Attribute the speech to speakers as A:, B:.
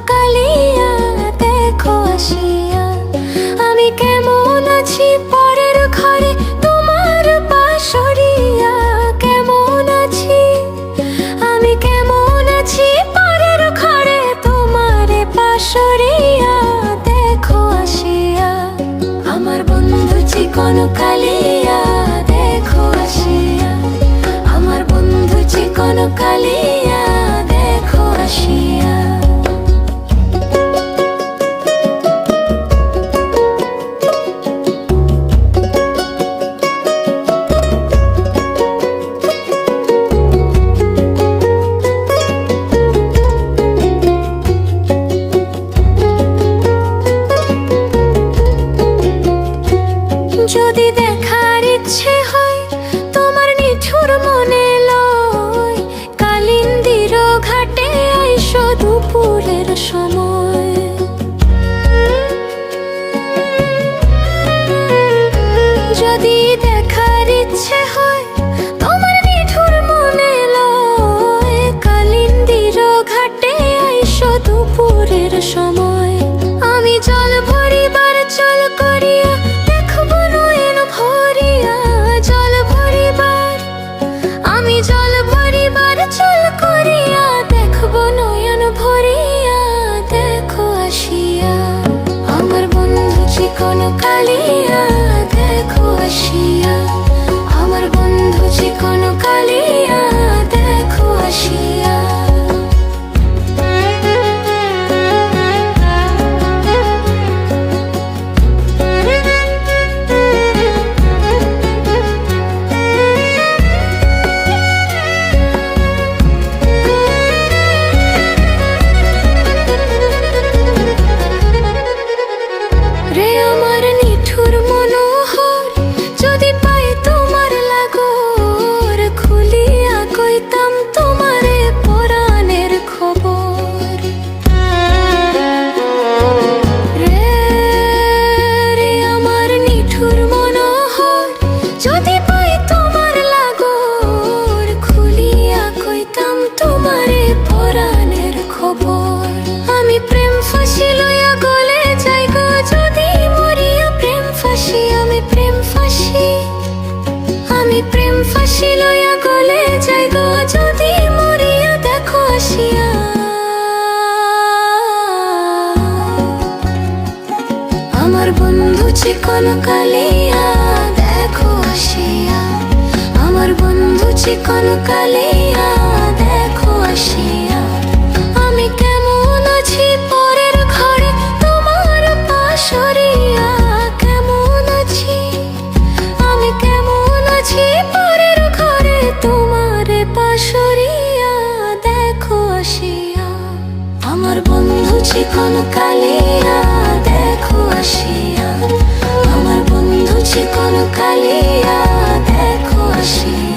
A: কালিয়া দেখো আসিয়া। আমি কেমন আছি পরের ঘরে তোমার বাঁশরিয়া, কেমন আছি আমি, কেমন আছি পরের ঘরে তোমার বাঁশরিয়া দেখো আসিয়া। আমার বন্ধু চিকন কালিয়া দেখো আসিয়া, আমার বন্ধু চিকন কালিয়া দেখো আসিয়া। যদি দেখার ইচ্ছে হয় তোমার নিঠুর মনে লয়, কালিন্দির ঘাটে আইসো দুপুরের সময়। যদি দেখার ইচ্ছে হয় তোমার নিঠুর মনে লয়, কালিন্দির ঘাটে আইসো দুপুরের সময়। আমি জল ভরিবার চল করিয়া দেখবো নয়ন ভরিয়া, জল ভরিবার আমি জল ভরিবার চল করিয়া দেখবো নয়ন ভরিয়া দেখো আসিয়া। আমার বন্ধু চিকন কালিয়া দেখো আসিয়া, আমার বন্ধু চিকন কালিয়া দেখো আসিয়া। রে আমার নিঠুর মনোহর, যদি পাই তোমার লাগর, খুলিয়া কইতাম তোমারে পরাণের খবর। রে আমার নিঠুর মনোহর, যদি পাই তোমার লাগর, খুলিয়া কইতাম তোমারে পরাণের খবর। আমি প্রেম ফাঁসি লইয়া গলে যাই গো যদি মরিয়া, প্রেম ফাঁসি আমি প্রেম ফাঁসি, আমি প্রেম ফাঁসি লইয়া গলে যাই গো যদি মরিয়া দেখো আসিয়া। আমার বন্ধু চিকন কালিয়া দেখো আসিয়া, আমার বন্ধু চিকন কালিয়া দেখো আসিয়া। আমি কেমন আছি পরের ঘরে তোমার বাঁশরিয়া, কেমন আছি আমি, কেমন আছি পরের ঘরে তোমার বাঁশরিয়া দেখো আসিয়া। আমার বন্ধু চিকন কালিয়া দেখো আসিয়া, আমার বন্ধু চিকন কালিয়া দেখো আসিয়া।